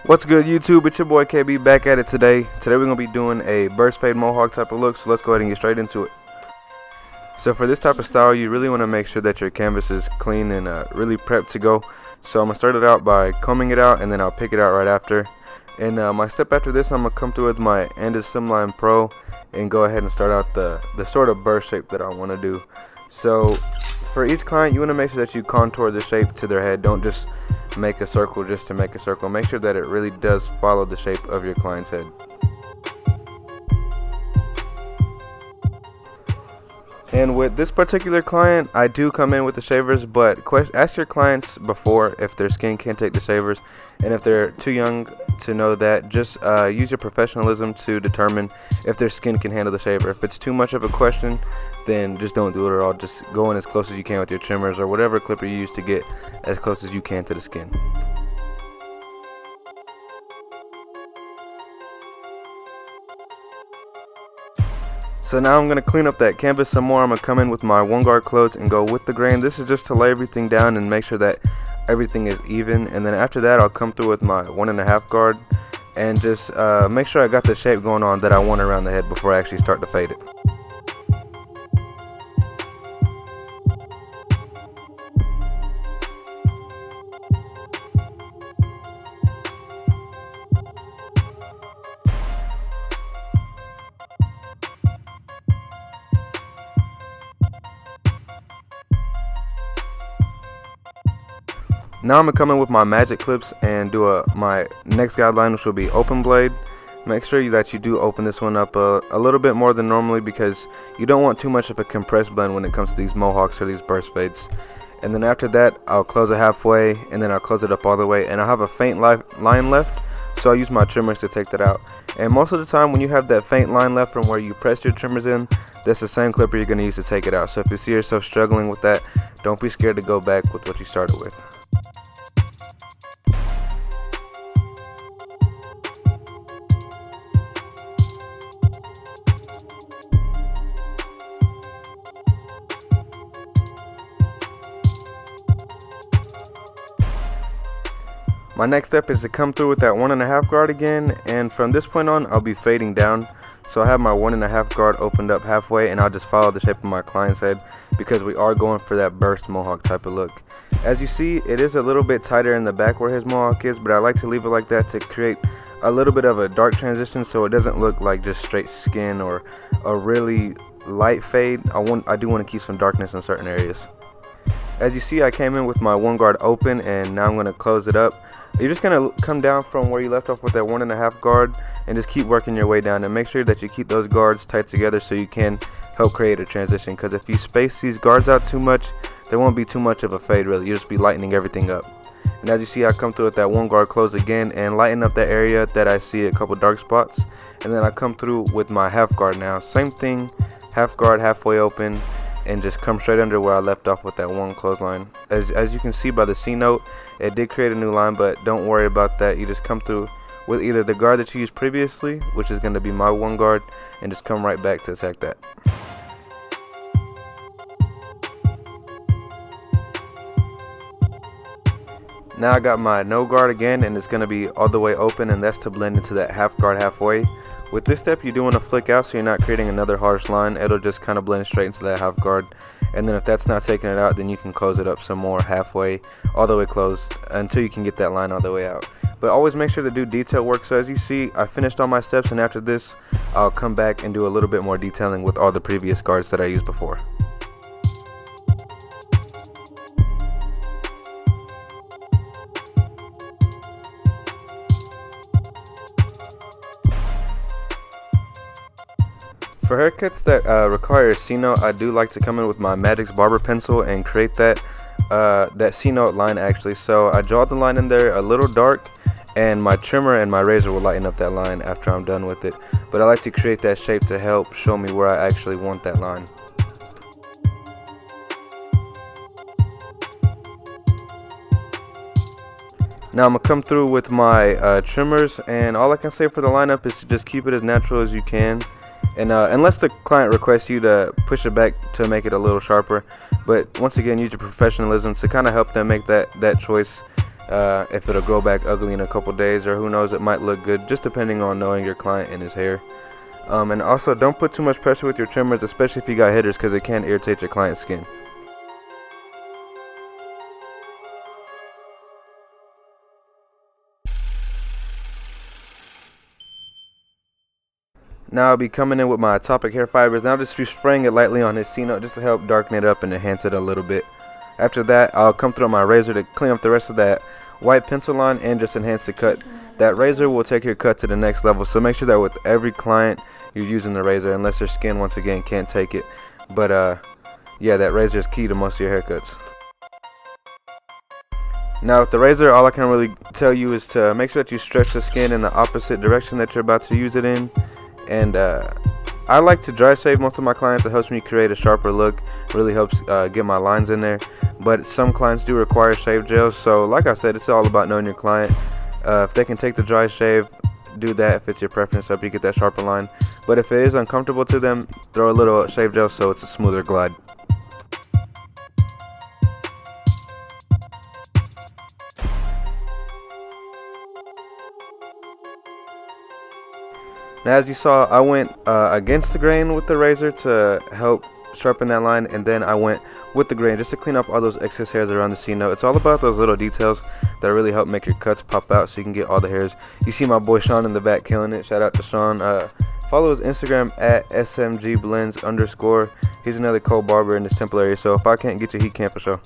What's good, YouTube? It's your boy KB back at it today. Today we're going to be doing a burst fade mohawk type of look, so let's go ahead and get straight into it. So for this type of style, you really want to make sure that your canvas is clean and really prepped to go. So I'm going to start it out by combing it out, and then I'll pick it out right after. And my step after this, I'm going to come through with my Slimline Pro and go ahead and start out the sort of burst shape that I want to do. So for each client, you want to make sure that you contour the shape to their head. Don't just make a circle just to make a circle. Make sure that it really does follow the shape of your client's head. And with this particular client, I do come in with the shavers, but ask your clients before if their skin can take the shavers, and if they're too young to know that, just use your professionalism to determine if their skin can handle the shaver. If it's too much of a question, then just don't do it at all. Just go in as close as you can with your trimmers or whatever clipper you use to get as close as you can to the skin. So now I'm going to clean up that canvas some more. I'm going to come in with my 1 guard close and go with the grain. This is just to lay everything down and make sure that everything is even. And then after that, I'll come through with my 1.5 guard and just make sure I got the shape going on that I want around the head before I actually start to fade it. Now I'm going to come in with my magic clips and do my next guideline, which will be open blade. Make sure that you do open this one up a little bit more than normally, because you don't want too much of a compressed blend when it comes to these mohawks or these burst fades. And then after that, I'll close it halfway, and then I'll close it up all the way, and I'll have a faint line left, so I'll use my trimmers to take that out. And most of the time when you have that faint line left from where you pressed your trimmers in, that's the same clipper you're going to use to take it out. So if you see yourself struggling with that, don't be scared to go back with what you started with. My next step is to come through with that 1.5 guard again, and from this point on I'll be fading down. So I have my 1.5 guard opened up halfway, and I'll just follow the shape of my client's head because we are going for that burst mohawk type of look. As you see, it is a little bit tighter in the back where his mohawk is, but I like to leave it like that to create a little bit of a dark transition so it doesn't look like just straight skin or a really light fade. I do want to keep some darkness in certain areas. As you see, I came in with my 1 guard open, and now I'm going to close it up. You're just going to come down from where you left off with that 1.5 guard and just keep working your way down, and make sure that you keep those guards tight together so you can help create a transition, because if you space these guards out too much, there won't be too much of a fade really. You'll just be lightening everything up. And as you see, I come through with that 1 guard close again and lighten up that area that I see a couple dark spots, and then I come through with my half guard now. Same thing, half guard halfway open, and just come straight under where I left off with that 1 clothesline. As you can see by the C note, it did create a new line, but don't worry about that. You just come through with either the guard that you used previously, which is going to be my 1 guard, and just come right back to attack that. Now I got my no guard again, and it's going to be all the way open, and that's to blend into that half guard halfway. With this step, you do want to flick out so you're not creating another harsh line. It'll just kind of blend straight into that half guard. And then if that's not taking it out, then you can close it up some more halfway, all the way closed, until you can get that line all the way out. But always make sure to do detail work. So as you see, I finished all my steps, and after this, I'll come back and do a little bit more detailing with all the previous guards that I used before. For haircuts that require a C-note, I do like to come in with my Magic's barber pencil and create that C-note line actually. So I draw the line in there a little dark, and my trimmer and my razor will lighten up that line after I'm done with it. But I like to create that shape to help show me where I actually want that line. Now I'm going to come through with my trimmers, and all I can say for the lineup is to just keep it as natural as you can. And unless the client requests you to push it back to make it a little sharper, but once again, use your professionalism to kind of help them make that choice if it'll grow back ugly in a couple days, or who knows, it might look good, just depending on knowing your client and his hair. And also, don't put too much pressure with your trimmers, especially if you got hitters, because it can irritate your client's skin. Now I'll be coming in with my Topic hair fibers, and I'll just be spraying it lightly on his C-note just to help darken it up and enhance it a little bit. After that, I'll come through my razor to clean up the rest of that white pencil line and just enhance the cut. That razor will take your cut to the next level, so make sure that with every client you're using the razor, unless their skin once again can't take it. But yeah, that razor is key to most of your haircuts. Now with the razor, all I can really tell you is to make sure that you stretch the skin in the opposite direction that you're about to use it in. And I like to dry shave most of my clients. It helps me create a sharper look, really helps get my lines in there. But some clients do require shave gels, so like I said, it's all about knowing your client. If they can take the dry shave, do that if it's your preference, so you get that sharper line. But if it is uncomfortable to them, throw a little shave gel so it's a smoother glide. Now as you saw, I went against the grain with the razor to help sharpen that line, and then I went with the grain just to clean up all those excess hairs around the C-note. It's all about those little details that really help make your cuts pop out so you can get all the hairs. You see my boy Sean in the back killing it. Shout out to Sean. Follow his Instagram at smgblends_. He's another co-barber in this Temple area, so if I can't get you, he can for sure.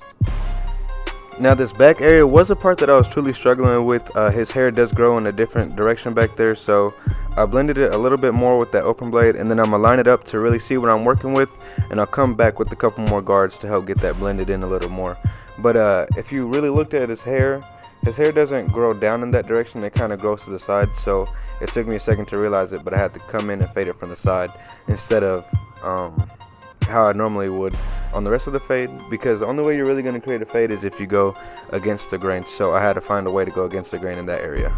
Now this back area was a part that I was truly struggling with. His hair does grow in a different direction back there, so I blended it a little bit more with that open blade, and then I'm gonna line it up to really see what I'm working with, and I'll come back with a couple more guards to help get that blended in a little more. But if you really looked at his hair doesn't grow down in that direction, it kind of grows to the side, so it took me a second to realize it, but I had to come in and fade it from the side instead of how I normally would on the rest of the fade, because the only way you're really going to create a fade is if you go against the grain. So I had to find a way to go against the grain in that area.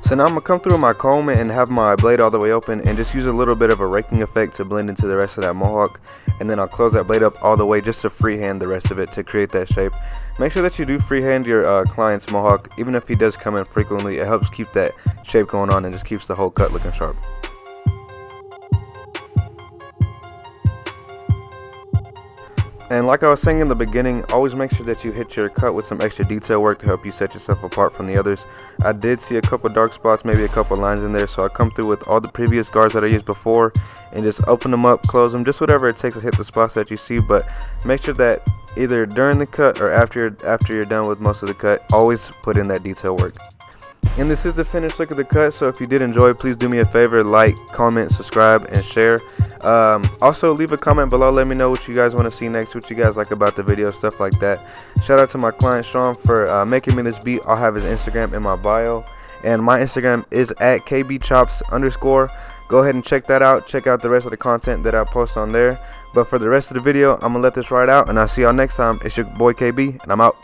So now I'm going to come through my comb and have my blade all the way open and just use a little bit of a raking effect to blend into the rest of that mohawk, and then I'll close that blade up all the way just to freehand the rest of it to create that shape. Make sure that you do freehand your client's mohawk, even if he does come in frequently. It helps keep that shape going on and just keeps the whole cut looking sharp. And like I was saying in the beginning, always make sure that you hit your cut with some extra detail work to help you set yourself apart from the others. I did see a couple dark spots, maybe a couple lines in there, so I come through with all the previous guards that I used before and just open them up, close them, just whatever it takes to hit the spots that you see. But make sure that either during the cut or after you're done with most of the cut, always put in that detail work. And this is the finished look of the cut, so if you did enjoy, please do me a favor, like, comment, subscribe, and share. Also leave a comment below, let me know what you guys want to see next, what you guys like about the video, stuff like that. Shout out to my client Sean for making me this beat. I'll have his Instagram in my bio, and my Instagram is at Kbchops_. Go ahead and check that out. Check out the rest of the content that I post on there. But for the rest of the video, I'm gonna let this ride out, and I'll see y'all next time. It's your boy KB, and I'm out.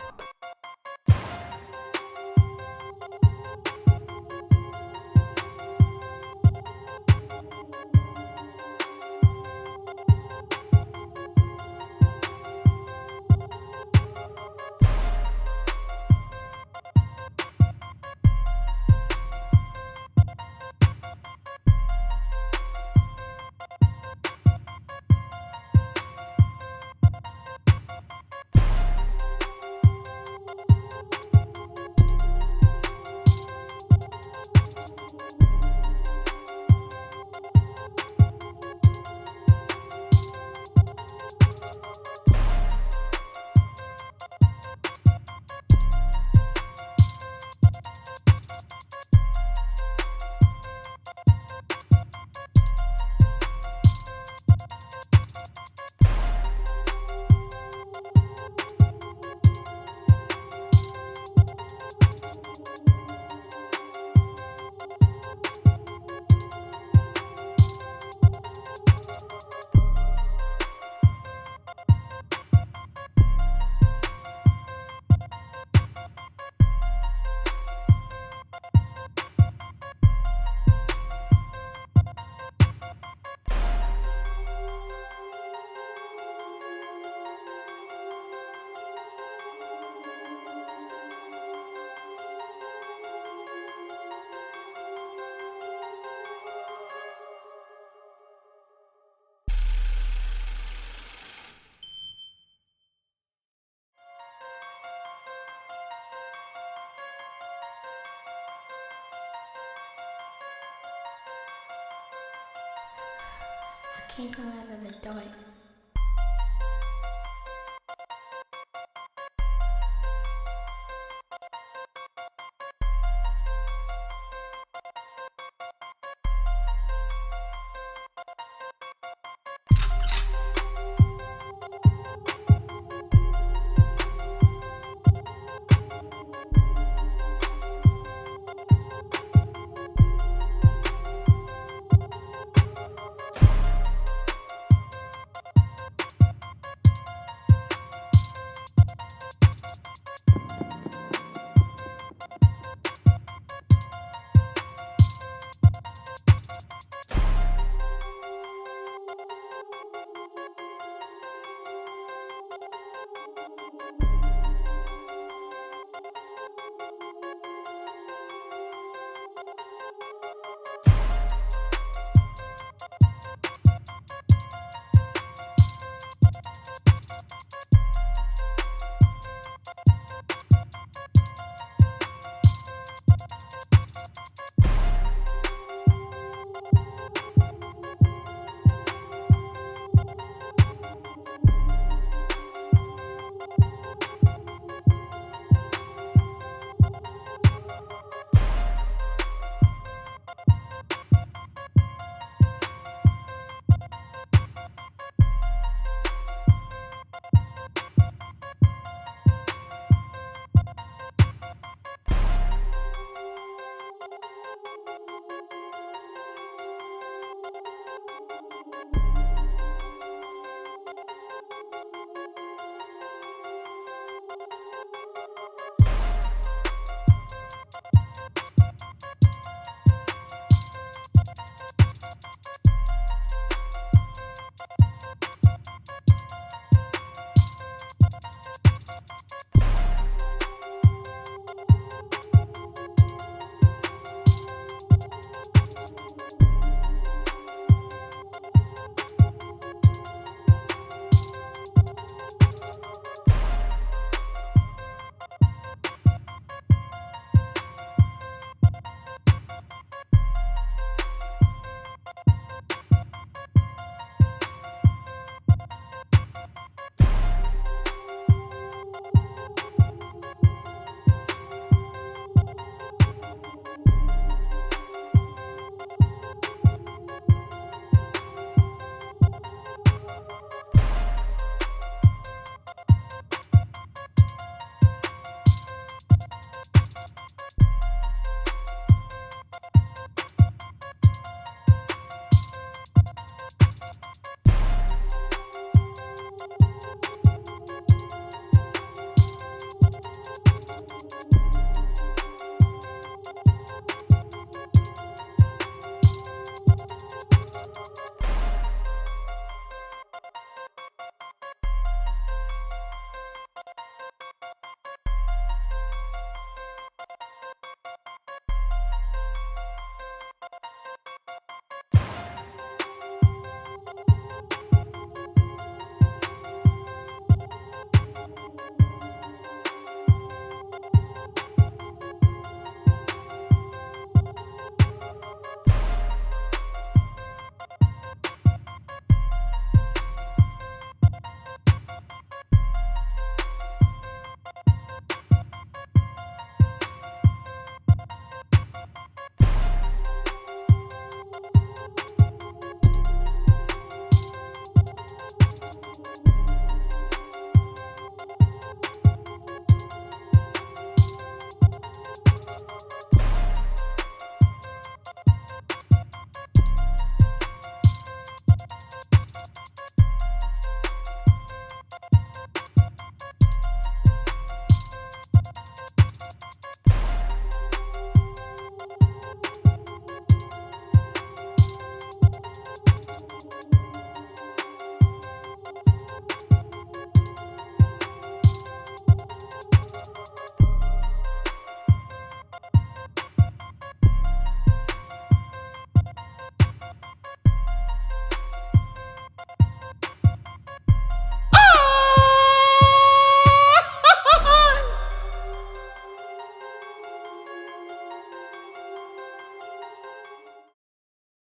came from out of the dark.